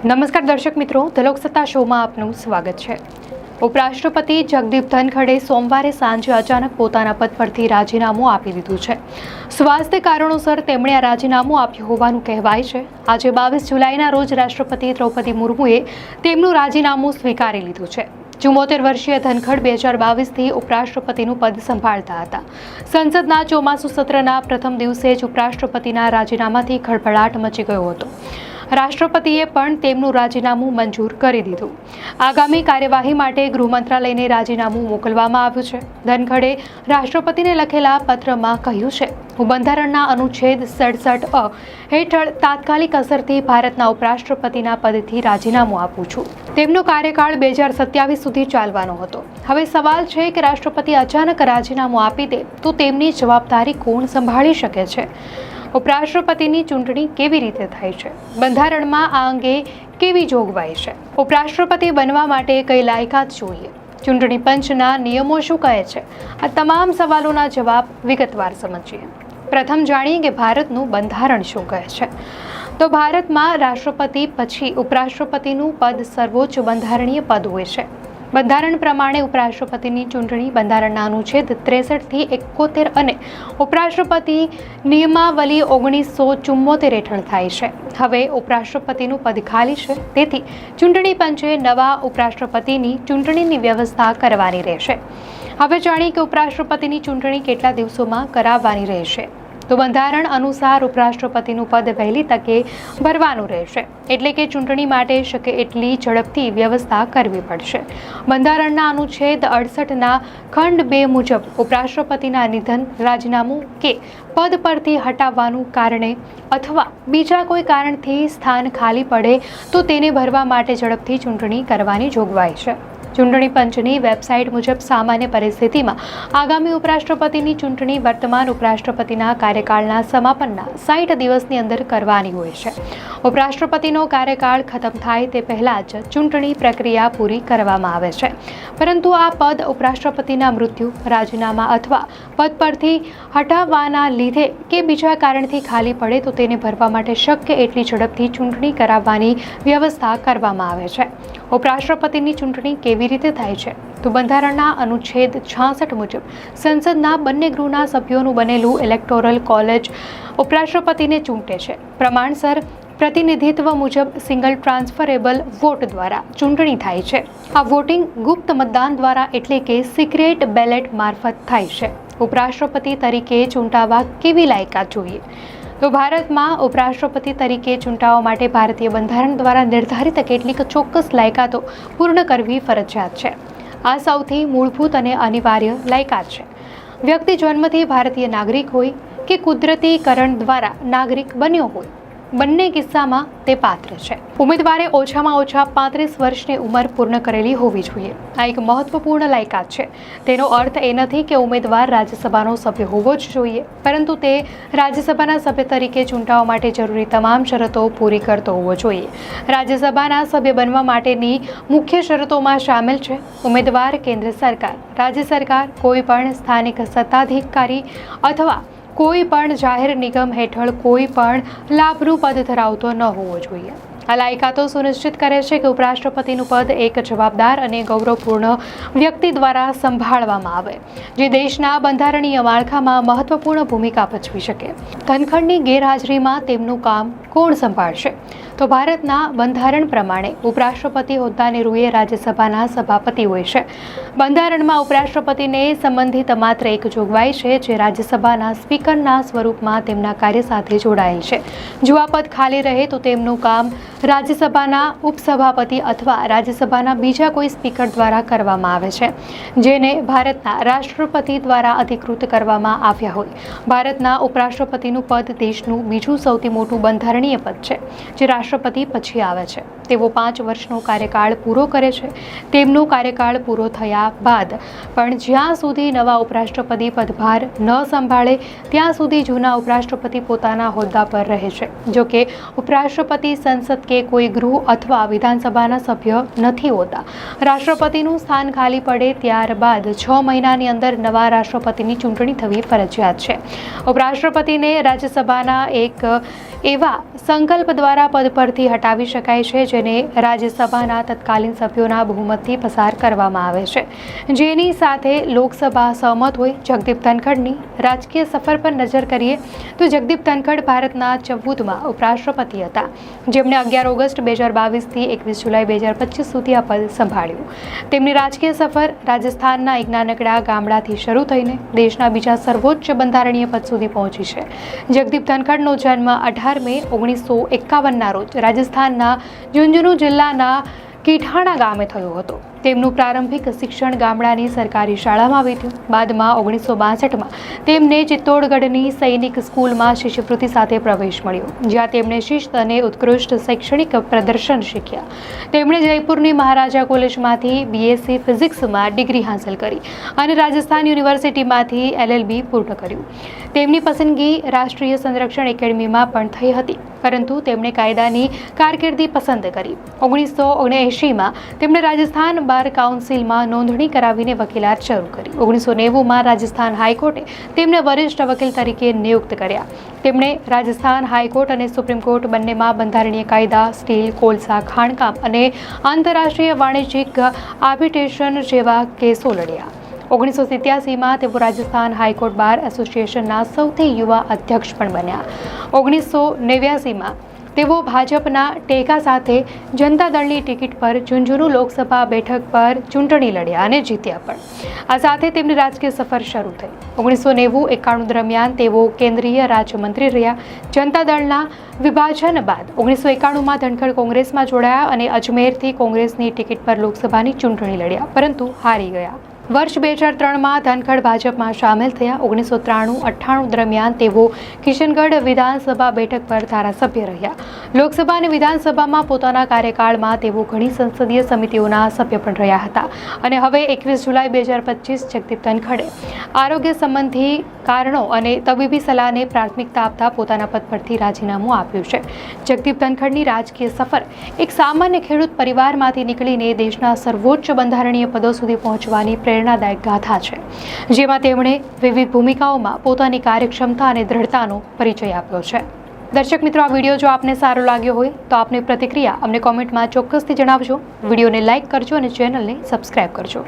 નમસ્કાર દર્શક મિત્રો, ધ લોકસત્તા શોમાં આપનું સ્વાગત છે। ઉપરાષ્ટ્રપતિ જગદીપ ધનખડે સોમવારે સાંજે અચાનક પોતાના પદ પરથી રાજીનામું આપી દીધું છે। સ્વાસ્થ્ય કારણોસર તેમણે આ રાજીનામું આપ્યું હોવાનું કહેવાય છે। આજે 22 જુલાઈના રોજ રાષ્ટ્રપતિ દ્રૌપદી મુર્મુએ તેમનું રાજીનામું સ્વીકારી લીધું છે। 74 વર્ષીય ધનખડ 2022થી ઉપરાષ્ટ્રપતિનું પદ સંભાળતા હતા। સંસદના ચોમાસુ સત્રના પ્રથમ દિવસે જ ઉપરાષ્ટ્રપતિના રાજીનામાથી ખળભળાટ મચી ગયો હતો। રાષ્ટ્રપતિએ પણ તેમનું રાજીનામું મંજૂર કરી દીધું। આગામી કાર્યવાહી માટે ગૃહ મંત્રાલયને રાજીનામું મોકલવામાં આવ્યું છે। ધનખડે રાષ્ટ્રપતિને લખેલા પત્રમાં કહ્યું છે, હું બંધારણના અનુચ્છેદ 67 હેઠળ તાત્કાલિક અસરથી ભારતના ઉપરાષ્ટ્રપતિના પદથી રાજીનામું આપું છું। તેમનો કાર્યકાળ 2027 સુધી ચાલવાનો હતો। હવે સવાલ છે કે રાષ્ટ્રપતિ અચાનક રાજીનામું આપી દે તો તેમની જવાબદારી કોણ સંભાળી શકે છે? ઉપરાષ્ટ્રપતિની ચૂંટણી કેવી રીતે થાય છે? બંધારણમાં આ અંગે કેવી જોગવાઈ છે? ઉપરાષ્ટ્રપતિ બનવા માટે કઈ લાયકાત જોઈએ? ચૂંટણી પંચના નિયમો શું કહે છે? આ તમામ સવાલોના જવાબ વિગતવાર સમજીએ। પ્રથમ જાણીએ કે ભારતનું બંધારણ શું કહે છે। તો ભારતમાં રાષ્ટ્રપતિ પછી ઉપરાષ્ટ્રપતિનું પદ સર્વોચ્ચ બંધારણીય પદ હોય છે। બંધારણ પ્રમાણે ઉપરાષ્ટ્રપતિની ચૂંટણી બંધારણના અનુચ્છેદ 63 થી 71 અને ઉપરાષ્ટ્રપતિ નિયમાવલી 1974 હેઠળ થાય છે। હવે ઉપરાષ્ટ્રપતિનું પદ ખાલી છે, તેથી ચૂંટણી પંચે નવા ઉપરાષ્ટ્રપતિની ચૂંટણીની વ્યવસ્થા કરવાની રહેશે। હવે જાણીએ કે ઉપરાષ્ટ્રપતિની ચૂંટણી કેટલા દિવસોમાં કરાવવાની રહેશે। તો બંધારણ અનુસાર ઉપરાષ્ટ્રપતિનું પદ વહેલી તકે ભરવાનું રહેશે, એટલે કે ચૂંટણી માટે શક્ય એટલી ઝડપથી વ્યવસ્થા કરવી પડશે। બંધારણના અનુચ્છેદ 68ના ખંડ 2 મુજબ ઉપરાષ્ટ્રપતિના નિધન, રાજીનામું કે પદ પરથી હટાવવાનું કારણે અથવા બીજા કોઈ કારણથી સ્થાન ખાલી પડે તો તેને ભરવા માટે ઝડપથી ચૂંટણી કરવાની જોગવાઈ છે। ચૂંટણી પંચની વેબસાઇટ મુજબ સામાન્ય પરિસ્થિતિમાં આગામી ઉપરાષ્ટ્રપતિની ચૂંટણી વર્તમાન ઉપરાષ્ટ્રપતિના કાર્યકાળના સમાપનના 60 દિવસની અંદર કરવાની હોય છે। ઉપરાષ્ટ્રપતિનો કાર્યકાળ ખતમ થાય તે પહેલાં જ ચૂંટણી પ્રક્રિયા પૂરી કરવામાં આવે છે, પરંતુ આ પદ ઉપરાષ્ટ્રપતિના મૃત્યુ, રાજીનામા અથવા પદ પરથી હટાવવાના લીધે કે બીજા કારણથી ખાલી પડે તો તેને ભરવા માટે શક્ય એટલી ઝડપથી ચૂંટણી કરાવવાની વ્યવસ્થા કરવામાં આવે છે। ઉપરાષ્ટ્રપતિની ચૂંટણી કેવી રીતે થાય છે? તો બંધારણના અનુચ્છેદ 66 મુજબ સંસદના બંને ગૃહના સભ્યોનું બનેલું ઇલેક્ટોરલ કોલેજ ઉપરાષ્ટ્રપતિને ચૂંટે છે। પ્રમાણસર પ્રતિનિધિત્વ મુજબ સિંગલ ટ્રાન્સફરેબલ વોટ દ્વારા ચૂંટણી થાય છે। આ વોટિંગ ગુપ્ત મતદાન દ્વારા એટલે કે સિક્રેટ બેલેટ મારફત થાય છે। ઉપરાષ્ટ્રપતિ તરીકે ચૂંટાવા કેવી લાયકાત જોઈએ? તો ભારતમાં ઉપરાષ્ટ્રપતિ તરીકે ચૂંટાવા માટે ભારતીય બંધારણ દ્વારા નિર્ધારિત કેટલીક ચોક્કસ લાયકાતો પૂર્ણ કરવી ફરજિયાત છે। આ સૌથી મૂળભૂત અને અનિવાર્ય લાયકાત છે। વ્યક્તિ જન્મથી ભારતીય નાગરિક હોય કે કુદરતીકરણ દ્વારા નાગરિક બન્યો હોય, બંને કિસ્સામાં તે પાત્ર છે। ઉમેદવારે ઓછામાં ઓછા 35 વર્ષની ઉંમર પૂર્ણ કરેલી હોવી જોઈએ। આ એક મહત્વપૂર્ણ લાયકાત છે। તેનો અર્થ એ નથી કે ઉમેદવાર રાજ્યસભાનો સભ્ય હોવો જ જોઈએ, પરંતુ તે રાજ્યસભાના સભ્ય તરીકે ચૂંટાવા માટે જરૂરી તમામ શરતો પૂરી કરતો હોવો જોઈએ। રાજ્યસભાના સભ્ય બનવા માટેની મુખ્ય શરતોમાં સામેલ છે: ઉમેદવાર કેન્દ્ર સરકાર, રાજ્ય સરકાર, કોઈ પણ સ્થાનિક સત્તાધિકારી અથવા કોઈ પણ જાહેર નિગમ હેઠળ કોઈ પણ લાભનું પદ ધરાવતો ન હોવો જોઈએ। આ લાયકાતો સુનિશ્ચિત કરે છે કે ઉપરાષ્ટ્રપતિનું પદ એક જવાબદાર અને ગૌરવપૂર્ણ વ્યક્તિ દ્વારા સંભાળવામાં આવે, જે દેશના બંધારણીય માળખામાં મહત્વપૂર્ણ ભૂમિકા ભજવી શકે। ધનખડની ગેરહાજરીમાં તેમનું કામ કોણ સંભાળશે? તો ભારતના બંધારણ પ્રમાણે ઉપરાષ્ટ્રપતિ હોદ્દાને રૂએ રાજ્યસભાના સભાપતિ હોય છે। બંધારણમાં ઉપરાષ્ટ્રપતિને સંબંધિત માત્ર એક જોગવાઈ છે, જે રાજ્યસભાના સ્પીકરના સ્વરૂપમાં તેમના કાર્ય સાથે જોડાયેલ છે। જો આ પદ ખાલી રહે તો તેમનું કામ રાજ્યસભાના ઉપસભાપતિ અથવા રાજ્યસભાના બીજા કોઈ સ્પીકર દ્વારા કરવામાં આવે છે, જેને ભારતના રાષ્ટ્રપતિ દ્વારા અધિકૃત કરવામાં આવ્યા હોય। ભારતના ઉપરાષ્ટ્રપતિનું પદ દેશનું બીજું સૌથી મોટું બંધારણીય પદ છે, જે રાષ્ટ્રપતિ પછી આવે છે। તેઓ 5 વર્ષનો કાર્યકાળ પૂરો કરે છે। તેમનો કાર્યકાળ પૂરો થયા બાદ પણ જ્યાં સુધી નવા ઉપરાષ્ટ્રપતિ પદભાર ન સંભાળે ત્યાં સુધી જૂના ઉપરાષ્ટ્રપતિ પોતાના હોદ્દા પર રહે છે। જો કે ઉપરાષ્ટ્રપતિ સંસદ કે કોઈ ગૃહ અથવા વિધાનસભાના સભ્ય નથી હોતા। રાષ્ટ્રપતિનું સ્થાન ખાલી પડે ત્યારબાદ 6 મહિનાની અંદર નવા રાષ્ટ્રપતિની ચૂંટણી થવી ફરજિયાત છે। ઉપરાષ્ટ્રપતિને રાજ્યસભાના એક એવા સંકલ્પ દ્વારા પદ પરથી હટાવી શકાય છે, જેને રાજ્યસભાના તત્કાલીન સભ્યોના બહુમતથી પસાર કરવામાં આવે છે, જેની સાથે લોકસભા સહમત હોય. જગદીપ ધનખડની રાજકીય સફર પર નજર કરીએ તો જગદીપ ધનખડ ભારતના 14મા ઉપરાષ્ટ્રપતિ હતા, જેમણે 11 ઓગસ્ટ 2022થી 21 જુલાઈ 2025 સુધી આ પદ સંભાળ્યું. તેમની રાજકીય સફર રાજસ્થાનના એક નાનકડા ગામડાથી શરૂ થઈને દેશના બીજા સર્વોચ્ચ બંધારણીય પદ સુધી પહોંચી છે. જગદીપ ધનખડનો જન્મ 18 મે 1951ના રોજ રાજસ્થાનના ઝુંઝુનુ જિલ્લાના કીઠાણા ગામે થયો હતો. તેમનું પ્રારંભિક શિક્ષણ ગામડાની સરકારી શાળામાં વીત્યું. બાદમાં 1962માં તેમને ચિત્તોડગઢની સૈનિક સ્કૂલમાં શિષ્યવૃત્તિ સાથે પ્રવેશ મળ્યો, જ્યાં તેમણે શિસ્ત અને ઉત્કૃષ્ટ શૈક્ષણિક પ્રદર્શન શીખ્યા. તેમણે જયપુરની મહારાજા કોલેજમાંથી BSc ફિઝિક્સમાં ડિગ્રી હાંસલ કરી અને રાજસ્થાન યુનિવર્સિટીમાંથી LLB પૂર્ણ કર્યું. તેમની પસંદગી રાષ્ટ્રીય સંરક્ષણ એકેડમીમાં પણ થઈ હતી, પરંતુ તેમણે કાયદાની કારકિર્દી પસંદ કરી. 1979માં તેમણે રાજસ્થાન બાર કાઉન્સિલમાં નોંધણી કરાવીને વકીલાત શરૂ કરી. 1990માં રાજસ્થાન હાઈકોર્ટે તેમને વરિષ્ઠ વકીલ તરીકે નિયુક્ત કર્યા. તેમણે રાજસ્થાન હાઈકોર્ટ અને સુપ્રીમ કોર્ટ બંનેમાં બંધારણીય કાયદા, સ્ટીલ, કોલસા, ખાણકામ અને આંતરરાષ્ટ્રીય વાણિજ્યિક આર્બિટ્રેશન જેવા કેસો લડ્યા. 1987માં તેઓ રાજસ્થાન હાઈકોર્ટ બાર એસોસિએશનના સૌથી યુવા અધ્યક્ષ પણ બન્યા. 1989માં તેઓ ભાજપના ટેકા સાથે જનતા દળની ટિકિટ પર ઝુંઝુનુ લોકસભા બેઠક પર ચૂંટણી લડ્યા અને જીત્યા પણ. આ સાથે તેમની રાજકીય સફર શરૂ થઈ. 1990-91 દરમિયાન તેઓ કેન્દ્રીય રાજ્યમંત્રી રહ્યા. જનતા દળના વિભાજન બાદ 1991માં ધનખડ કોંગ્રેસમાં જોડાયા અને અજમેરથી કોંગ્રેસની ટિકિટ પર લોકસભાની ચૂંટણી લડ્યા, પરંતુ હારી ગયા. વર્ષ 2003માં ધનખડ ભાજપમાં સામેલ થયા. 1993-98 દરમિયાન તેઓ કિશનગઢ વિધાનસભા બેઠક પર ધારાસભ્ય રહ્યા. લોકસભા અને વિધાનસભામાં પોતાના કાર્યકાળમાં તેઓ ઘણી સંસદીય સમિતિઓના સભ્ય પણ રહ્યા હતા. અને હવે 21 જુલાઈ 2025 જગદીપ ધનખડે આરોગ્ય સંબંધી કારણો અને તબીબી સલાહને પ્રાથમિકતા આપતા પોતાના પદ પરથી રાજીનામું આપ્યું છે. જગદીપ ધનખડની રાજકીય સફર એક સામાન્ય ખેડૂત પરિવારમાંથી નીકળીને દેશના સર્વોચ્ચ બંધારણીય પદો સુધી પહોંચવાની પ્રેરણાદાયક ગાથા છે, જેમાં તેમણે વિવિધ ભૂમિકાઓમાં પોતાની કાર્યક્ષમતા અને દ્રઢતાનો પરિચય આપ્યો છે. દર્શક મિત્રો, આ વિડીયો જો આપને સારો લાગ્યો હોય તો આપની પ્રતિક્રિયા અમને કોમેન્ટમાં ચોક્કસથી જણાવજો. વિડીયોને લાઇક કરજો અને ચેનલને સબસ્ક્રાઇબ કરજો.